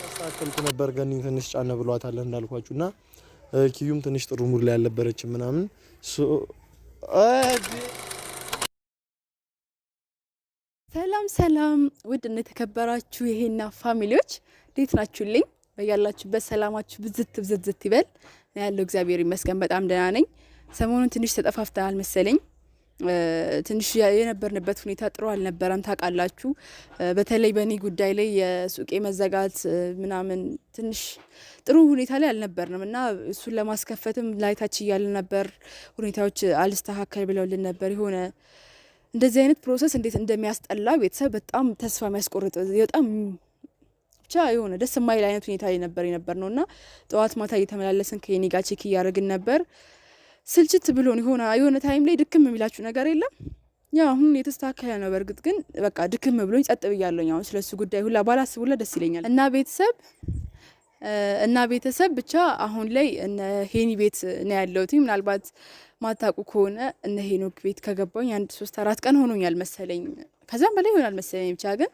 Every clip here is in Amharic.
አስተካክልኩ ነበር ገኒ ትንሽ ጫነ ብሏታል እንዳልኳችሁና ኪዩም ትንሽ ጥሩ ሙድ ላይ ያልነበረች ምናምን ሰላም ውድ እና የተከበራችሁ የሄና ፋሚሊዎች እንዴት ናችሁልኝ? በያላችሁበት ሰላማችሁ ብዝት ይበል። ያለው እግዚአብሔር ይመስገን በጣም ደህና ነኝ። ሰሞኑን ትንሽ ተጠፋፍተናል መሰለኝ። ትንሽ የነበርንበት ሁኔታ ጥሩ አልነበረም ታውቃላችሁ። በተለይ በእኔ ጉዳይ ላይ የሱቄ መዘጋት ምናምን ትንሽ ጥሩ ሁኔታ ላይ አልነበርንም እና እሱን ለማስከፈትም ላይታች እያለ ነበር። ሁኔታዎች አልስተካከል ብለውልን ነበር። የሆነ እንደዚህ አይነት ፕሮሰስ እንዴት እንደሚያስጠላ ቤተሰብ በጣም ተስፋ የሚያስቆርጥ በጣም ብቻ የሆነ ደስ የማይል አይነት ሁኔታ ላይ ነበር ነውና ጠዋት ማታ እየተመላለስን ከኔ ጋር ቼክ እያደረግን ነበር። ስልችት ብሎን የሆነ ታይም ላይ ድክም የሚላችሁ ነገር የለም። ያ አሁን የተስተካከለ ነው። በርግጥ ግን በቃ ድክም ብሎኝ ጸጥ ብያለሁ። አሁን ስለሱ ጉዳይ ሁላ ባላስቡላ ደስ ይለኛል። እና ቤተሰብ ብቻ አሁን ላይ እነ ሄኒ ቤት ነው ያለሁት። ምናልባት ማታቁ ከሆነ እነ ሄኖክ ቤት ከገባኝ 1-3-4 ቀን ሆኖኛል መሰለኝ። ከዛም በላይ ይሆናል መሰለኝ። ብቻ ግን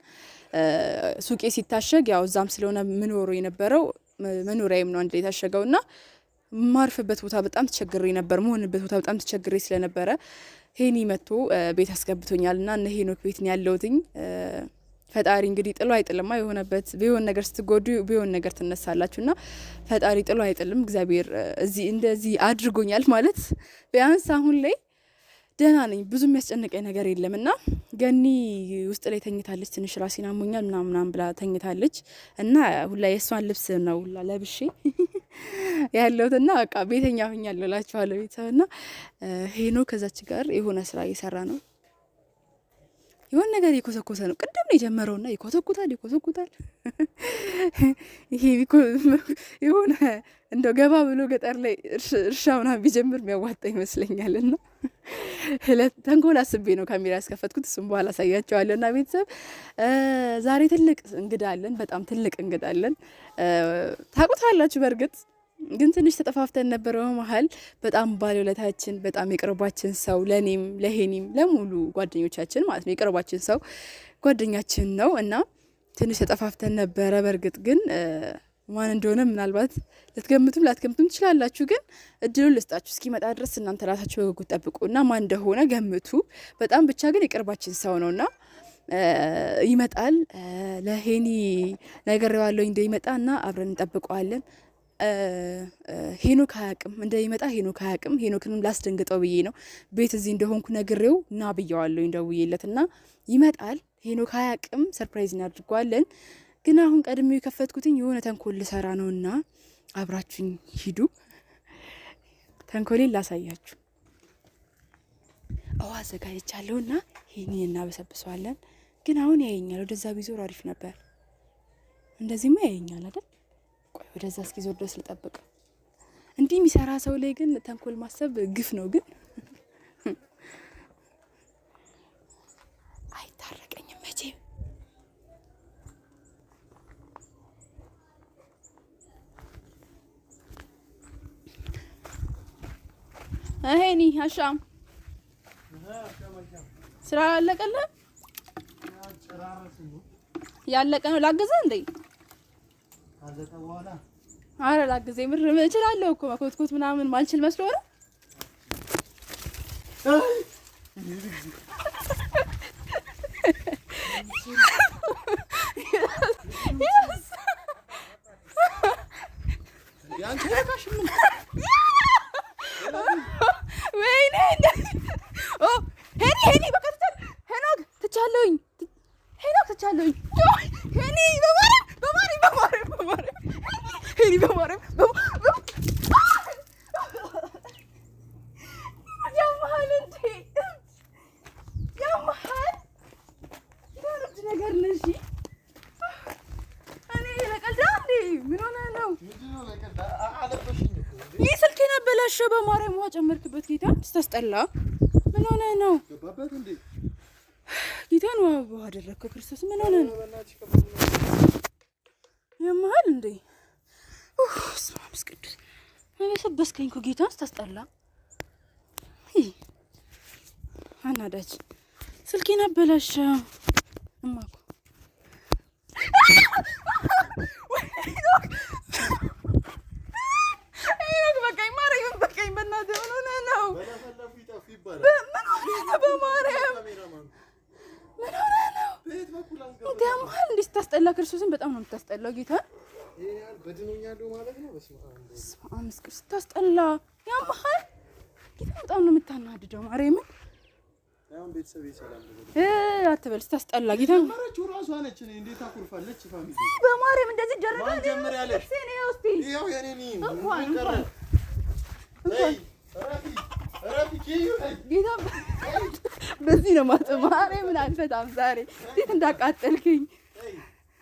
ሱቄ ሲታሸግ ያው እዛም ስለሆነ ምኖር የነበረው መኖሪያዬም ነው አንድ ላይ ታሸገውና ማርፍበት ቦታ በጣም ተቸግሬ ነበር። መሆንበት ቦታ በጣም ተቸግሬ ስለነበረ ሄኒ መጥቶ ቤት አስገብቶኛልና እነ ሄኖክ ቤት ነው ያለሁትኝ። ፈጣሪ እንግዲህ ጥሎ አይጥልማ። የሆነበት ቢሆን ነገር ስትጎዱ ቢሆን ነገር ትነሳላችሁና ፈጣሪ ጥሎ አይጥልም። እግዚአብሔር እንደዚህ አድርጎኛል ማለት ቢያንስ አሁን ላይ ደህና ነኝ። ብዙ የሚያስጨንቀኝ ነገር የለምና ገኒ ውስጥ ላይ ተኝታለች። ትንሽ ራሴን አሞኛል ምናምን ብላ ተኝታለች እና ሁላ የሷን ልብስ ነው ሁላ ለብሼ ያለውትና በቃ ቤተኛ ሆኛለሁ እላችኋለሁ ቤተሰብና ሄኖ ከዛች ጋር የሆነ ስራ እየሰራ ነው። የሆነ ነገር እየኮሰኮሰ ነው። ቅድም ነው የጀመረውና ይኮሰኩታል። ይሄ የሆነ እንደው ገባ ብሎ ገጠር ላይ እርሻውና ቢጀምር የሚያዋጣ ይመስለኛልና ተንኮል አስቤ ነው ካሜራ ያስከፈትኩት። እሱም በኋላ አሳያቸዋለሁና ቤተሰብ ዛሬ ትልቅ እንግዳ አለን። በጣም ትልቅ እንግዳ አለን። ታውቁታላችሁ በርግጥ ግን ትንሽ ተጠፋፍተን ነበር በመሃል። በጣም ባለውለታችን በጣም የቅርባችን ሰው ለኔም ለሄኒም ለሙሉ ጓደኞቻችን ማለት ነው የቅርባችን ሰው ጓደኛችን ነው እና ትንሽ ተጠፋፍተን ነበረ። በርግጥ ግን ማን እንደሆነ ምናልባት ልትገምቱም ላትገምቱም ትችላላችሁ። ግን እድሉን ልስጣችሁ እስኪመጣ ድረስ እናንተ ራሳችሁ በጉጉት ጠብቁና ማን እንደሆነ ገምቱ። በጣም ብቻ ግን የቅርባችን ሰው ነውና ይመጣል። ለሄኒ ነግሬዋለሁ እንደሚመጣና አብረን እንጠብቀዋለን። ሄኖክ አያውቅም እንደሚመጣ ሄኖክ አያውቅም። ሄኖክንም ላስደንግጠው ብዬ ነው ቤት እዚህ እንደሆንኩ ነግሬው ና ብየዋለሁ እንደውዬለትና ይመጣል። ሄኖክ አያውቅም። ሰርፕራይዝ እናድርገዋለን። ግን አሁን ቀድሜው የከፈትኩትኝ የሆነ ተንኮል ልሰራ ነውና አብራችሁኝ ሂዱ። ተንኮሌን ላሳያችሁ። አዘጋጅቻለሁና ሄኒን እናበሰብሰዋለን። ግን አሁን ያየኛል። ወደዛ ቢዞር አሪፍ ነበር። እንደዚህማ ያየኛል አይደል? ቆይ ወደዛ እስኪ ዞር ድረስ ልጠብቅ። እንዲህ የሚሰራ ሰው ላይ ግን ተንኮል ማሰብ ግፍ ነው። ግን አይታረቀኝም መቼም። ሄኒ አሻም ስራ አለቀለ? ያለቀ ነው። ላግዝህ እንዴ? አረ ላግዜ ምር እችላለሁ እኮ መኮትኮት ምናምን ማልችል መስሎ ነው። ሄኒ በቃ ሄኖክ ትቻለሁኝ። ሄኒ በማርያም ሄኒ በማርያም ያመሃል እንዴ? ያመሃል ያረድ ነገር ነሽ። እኔ ለቀልዳ እንዴ? ምን ሆነ ነው? ይህ ስልክ የነበላሸው በማርያም ውሃ ጨመርክበት። ጌታ ስታስጠላ። ምን ሆነ ነው? ገባበት እንዴ? ጌታን ውሃ አደረግከው። ክርስቶስ ምን ሆነ ነው? ያመሃል እንዴ? ስማምስ ቅዱስ በሰበስከኝ እኮ ጌታን ስታስጠላ። አናዳጅ ስልኬን አበላሽ እማኮ በቃኝ ማርያም በቃኝ በእናትህ ምን ሆነህ ነው በማርያም ምን ሆነህ ነው እንዲያማል እንዲህ ስታስጠላ ክርስቶስን በጣም ነው የምታስጠላው ጌታን በድኖኛለሁ ማለት ነው በስመ አብ ስታስጠላ ያማል ጌታ በጣም ነው የምታናድደው ማርያምን አሁን ቤተሰብ ይሰላም አትበል ስታስጠላ ጌታ ማራቹ ራሷ ነች እኔ እንዴት አኩርፋለች ፋሚሊ በማርያም እንደዚህ ደረገ ጀምር ያለሽ ይሄው የኔ ነኝ ጌታ በዚህ ነው ማርያምን አልፈታም ዛሬ እንዴት እንዳቃጠልክኝ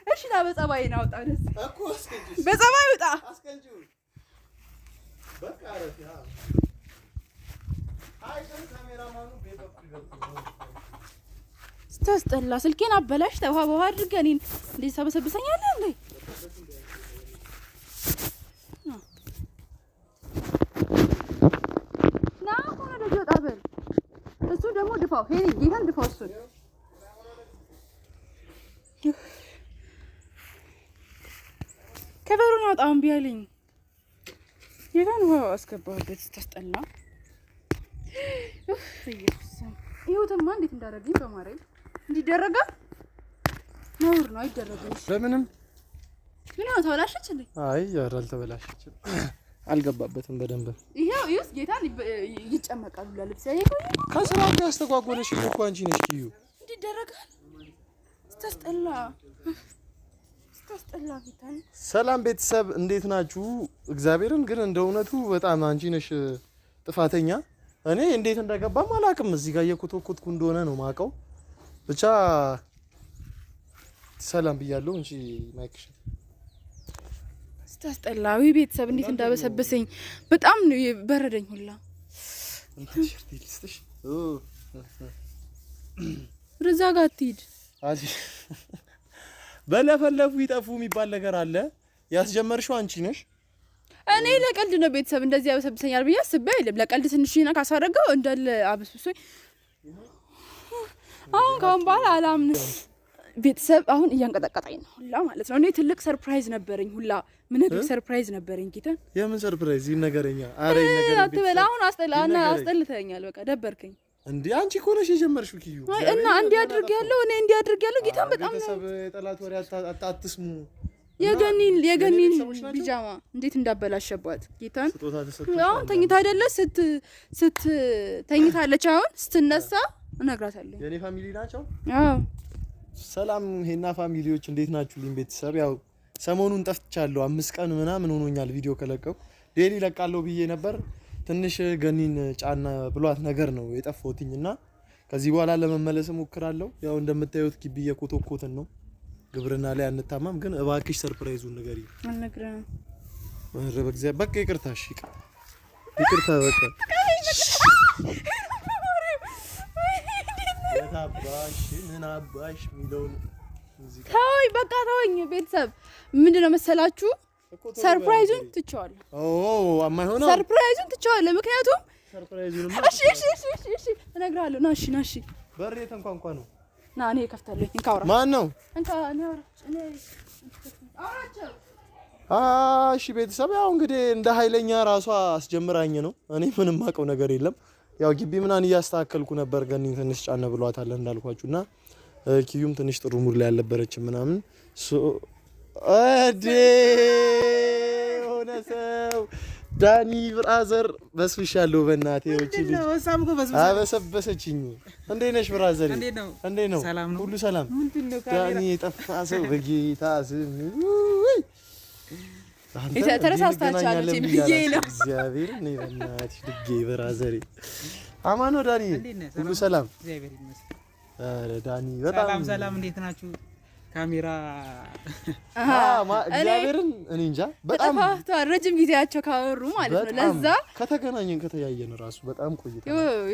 እሺ ና በጸባይ ነው አውጣ ደስ እኮ አስከንጂ በጸባይ ውጣ አስከንጂ በቃ አረፍ ያ አይደል ካሜራማኑ ስታስጠላ ስልኬን አበላሽ ተውሃ በውሃ አድርገህ እኔን እንዴት ሰበሰብሰኛለህ እንዴ ና ሆነ ደጆ ጣበል እሱ ደግሞ ድፋው ሄኒ ጌታን ድፋው እሱን ከበሩን አውጣ እምቢ አለኝ ጌታን ውሃ አስገባሁበት ስታስጠላ ይኸውትማ እንዴት እንዳደረገኝ በማርያም እንዲደረጋ ነውር ነው አይደረግም ለምንም ምን ነው ተበላሸች እንዴ አይ ያራል ተበላሸች አልገባበትም በደንብ ይሄው ይውስ ጌታን ይጨመቃሉ ለልብስ ያየው ከስራ ጋር አስተጓጎለሽ እኮ አንቺ ነሽ ኪዩ እንዲደረጋል ስታስጠላ ጌታን ሰላም ቤተሰብ እንዴት ናችሁ እግዚአብሔርን ግን እንደውነቱ በጣም አንቺ ነሽ ጥፋተኛ እኔ እንዴት እንደገባም አላውቅም እዚህ ጋር የኮተኮትኩ እንደሆነ ነው ማቀው ብቻ ሰላም ብያለሁ እንጂ ማይክሽ ስታስጠላዊ ቤተሰብ እንዴት እንዳበሰበሰኝ በጣም ነው በረደኝ ሁላ እንትን ሸርት ይልስጥሽ ርዛ ጋር አትሂድ አጂ በለፈለፉ ይጠፉ የሚባል ነገር አለ ያስጀመርሽው አንቺ ነሽ እኔ ለቀልድ ነው ቤተሰብ እንደዚህ ያበሰብሰኛል ብዬ አስቤ አይደለም ለቀልድ ትንሽና ካሳረገው እንዳለ አበስብሶኝ አሁን ካሁን በኋላ አላምንም ቤተሰብ አሁን እያንቀጠቀጠኝ ነው ሁላ ማለት ነው እኔ ትልቅ ሰርፕራይዝ ነበረኝ ሁላ ምን ሰርፕራይዝ ነበረኝ ጌታ የምን ሰርፕራይዝ ይነገረኛ አሬ ነገር አትበላ አሁን አስጠልተኛል በቃ ደበርከኝ እንዴ አንቺ እኮ ነሽ የጀመርሽው ኪዩ እና እንዲህ አድርጌያለሁ እኔ እንዲህ አድርጌያለሁ ጌታ በጣም ቤተሰብ ጠላት ወሬ አትስሙ የገኒን ቢጃማ እንዴት እንዳበላሸባት ጌታን አሁን ተኝታ አይደለ ተኝታለች አሁን ስትነሳ እነግራታለሁ የኔ ፋሚሊ ናቸው አዎ ሰላም ሄና ፋሚሊዎች እንዴት ናችሁልኝ ቤተሰብ ያው ሰሞኑን ጠፍቻለሁ 5 ቀን ምናምን ሆኖኛል ቪዲዮ ከለቀው ዴሊ ለቃለሁ ብዬ ነበር ትንሽ ገኒን ጫና ብሏት ነገር ነው የጠፋሁትኝና ከዚህ በኋላ ለመመለስ ሞክራለሁ ያው እንደምታዩት ግቢ የኮተኮተን ነው ግብርና ላይ አንታማም ግን እባክሽ ሰርፕራይዙን ንገሪ አልነግረም በእግዚአብሔር በቃ ይቅርታሽ ይቅርታ በቃ ምን አባሽ ሚለውን ሙዚቃ ተወኝ በቃ ተወኝ ቤተሰብ ምንድነው መሰላችሁ ሰርፕራይዙን ትቸዋለሁ አማይሆነው ሰርፕራይዙን ትቸዋለሁ ምክንያቱም ሰርፕራይዙን እሺ እነግራለሁ ናሺ በር የተንኳንኳ ነው ና እኔ ከፍታለሁ እንካውራ ማን ነው እንካ እኔ አውራቸው እሺ ቤተሰብ ያው እንግዲህ እንደ ኃይለኛ ራሷ አስጀምራኝ ነው እኔ ምንም ማቀው ነገር የለም ያው ግቢ ምናን እያስተካከልኩ ነበር ገኒ ትንሽ ጫነ ብሏታል እንዳልኳችሁና ኪዩም ትንሽ ጥሩ ሙድ ላይ ያልነበረች ምናምን አዴ ሆነ ሰው ዳኒ ብራዘር በስብሻለሁ በእናቴ ወጪ ልጅ አበሰበሰችኝ እንዴ ነሽ ብራዘር እንዴ ነው ሁሉ ሰላም ዳኒ የጠፋ ሰው በጌታ ስም ተረሳስታችኋል ብዬ ነው እግዚአብሔር እኔ በእናትሽ ድጌ ብራዘር አማኖ ዳኒ ሁሉ ሰላም እግዚአብሔር ይመስገን አረ ዳኒ በጣም ሰላም እንዴት ናችሁ ካሜራ እግዚአብሔርን እኔ እንጃ በጣም ረጅም ጊዜያቸው ካወሩ ማለት ነው ለዛ ከተገናኘን ከተያየን ራሱ በጣም ቆይታ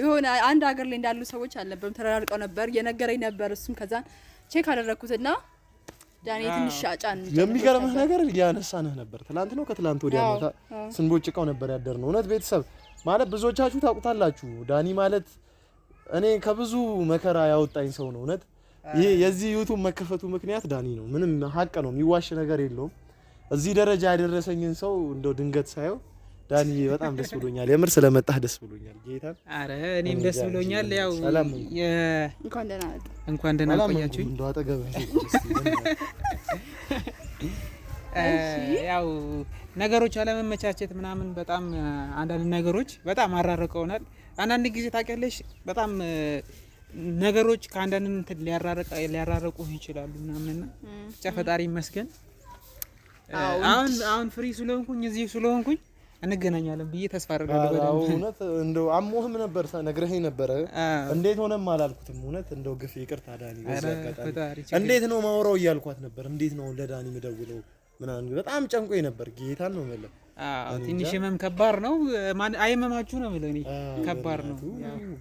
የሆነ አንድ ሀገር ላይ እንዳሉ ሰዎች አልነበረም ተራርቀው ነበር የነገረኝ ነበር እሱም ከዛን ቼክ አደረኩትና ዳኒ ትንሽ አጫን የሚገርምህ ነገር ያነሳነህ ነበር ትላንት ነው ከትላንት ወዲያ ማታ ስንቦጭቀው ነበር ያደርነው እውነት ቤተሰብ ማለት ብዙዎቻችሁ ታውቁታላችሁ ዳኒ ማለት እኔ ከብዙ መከራ ያወጣኝ ሰው ነው እውነት። ይሄ የዚህ ዩቲዩብ መከፈቱ ምክንያት ዳኒ ነው። ምንም ሀቅ ነው፣ የሚዋሽ ነገር የለውም። እዚህ ደረጃ ያደረሰኝን ሰው እንደው ድንገት ሳየው ዳኒ በጣም ደስ ብሎኛል። የምር ስለመጣህ ደስ ብሎኛል። ጌታ አረ እኔም ደስ ብሎኛል። ያው እንኳን ደህና ቆያችሁ። እንደው አጠገብ ያው ነገሮች አለመመቻቸት ምናምን በጣም አንዳንድ ነገሮች በጣም አራርቀውናል። አንዳንድ ጊዜ ታውቂያለሽ በጣም ነገሮች ከአንዳንድ እንትን ሊያራርቁ ይችላሉ ምናምንና ብቻ ፈጣሪ ይመስገን አሁን ፍሪ ስለሆንኩኝ እዚህ ስለሆንኩኝ እንገናኛለን ብዬ ተስፋ አደርጋለሁ። እውነት እንደው አሞህም ነበር ነግረኸኝ ነበረ። እንዴት ሆነም አላልኩትም። እውነት እንደው ግፍ ይቅርታ ዳኒ። እንዴት ነው ማውራው እያልኳት ነበር። እንዴት ነው ለዳኒ ምደውለው ምናምን በጣም ጨንቆኝ ነበር። ጌታን ነው ማለት ትንሽ ህመም ከባድ ነው። ማን አይመማችሁ ነው ማለት ነው። ከባድ ነው።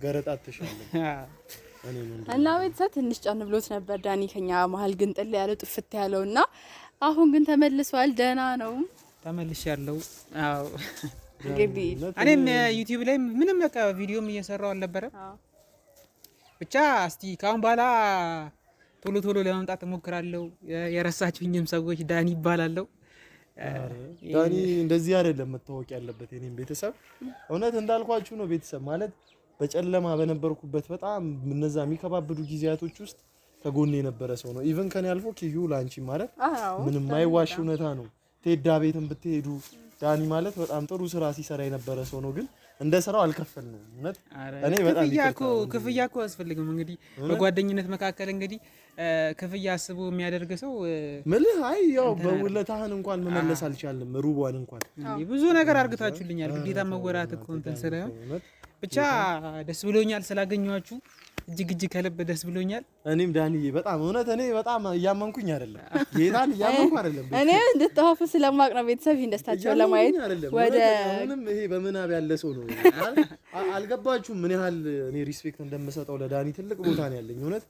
ገረጣትሻለሁ እኔ ነው እና ቤተሰብ ትንሽ ጫን ብሎት ነበር ዳኒ ከኛ መሀል ግን ጥል ያለው ጥፍት ያለውና አሁን ግን ተመልሷል። ደህና ነው። ተመልሻለሁ። አዎ እንግዲህ እኔም ዩቲዩብ ላይ ምንም በቃ ቪዲዮም እየሰራው አልነበረም። ብቻ እስቲ ካሁን በኋላ ቶሎ ለማምጣት እሞክራለሁ። የረሳችሁኝም ሰዎች ዳኒ ይባላለሁ። ዳኒ እንደዚህ አይደለም መታወቅ ያለበት። የኔም ቤተሰብ እውነት እንዳልኳችሁ ነው። ቤተሰብ ማለት በጨለማ በነበርኩበት በጣም እነዛ የሚከባብዱ ጊዜያቶች ውስጥ ከጎኔ የነበረ ሰው ነው። ኢቭን ከኔ አልፎ ኪዩ ላንቺ ማለት ምንም ማይዋሽ እውነታ ነው። ቴዳ ቤትም ብትሄዱ ዳኒ ማለት በጣም ጥሩ ስራ ሲሰራ የነበረ ሰው ነው። ግን እንደ ስራው አልከፈልንም። እውነት እኔ በጣም ክፍያ እኮ አያስፈልግም። እንግዲህ በጓደኝነት መካከል እንግዲህ ክፍያ አስቦ የሚያደርግ ሰው ምልህ አይ ያው በውለታህን እንኳን መመለስ አልቻልንም። ሩቧን እንኳን ብዙ ነገር አርግታችሁልኛል። ግዴታ መወራት እኮ እንትን ስለሆነ ብቻ ደስ ብሎኛል ስላገኘኋችሁ እጅግ ከልብ ደስ ብሎኛል። እኔም ዳኒዬ በጣም እውነት እኔ በጣም እያመንኩኝ አይደለም። ጌታን እያመንኩ አይደለም። እኔ እንድትተዋወቁ ስለማቅ ነው ቤተሰብ እንደስታቸው ለማየት ወደ ምንም ይሄ በምናብ ያለ ሰው ነው። አልገባችሁም ምን ያህል እኔ ሪስፔክት እንደምሰጠው ለዳኒ ትልቅ ቦታ ነው ያለኝ። እውነት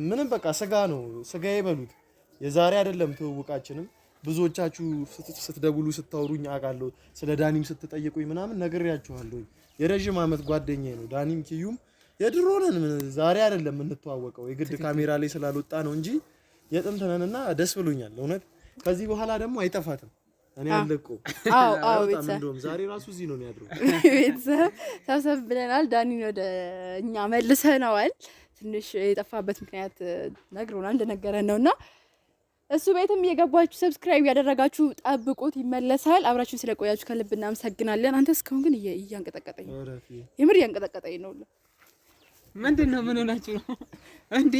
ምንም በቃ ስጋ ነው፣ ስጋዬ በሉት። የዛሬ አይደለም ትውውቃችንም ብዙዎቻችሁ ስትደውሉ ስታወሩኝ አውቃለሁ። ስለ ዳኒም ስትጠይቁኝ ምናምን ነግሬያችኋለሁ። የረጅም ዓመት ጓደኛዬ ነው ዳኒም ኪዩም የድሮ ነን። ዛሬ አይደለም የምንተዋወቀው የግድ ካሜራ ላይ ስላልወጣ ነው እንጂ የጥንት ነንና ደስ ብሎኛል። እውነት ከዚህ በኋላ ደግሞ አይጠፋትም። እኔ አለቆ እንደውም ዛሬ ራሱ እዚህ ነው የሚያድረው። ቤተሰብ ሰብሰብ ብለናል። ዳኒን ወደ እኛ መልሰነዋል። ትንሽ የጠፋበት ምክንያት ነግሮናል እንደነገረን ነውና እሱ ቤትም እየገባችሁ ሰብስክራይብ ያደረጋችሁ ጠብቁት፣ ይመለሳል። አብራችሁ ስለቆያችሁ ከልብ እናመሰግናለን። አንተ እስካሁን ግን እያንቀጠቀጠኝ የምር እያንቀጠቀጠኝ ነው። ምንድነው? ምን ሆናችሁ ነው እንዴ?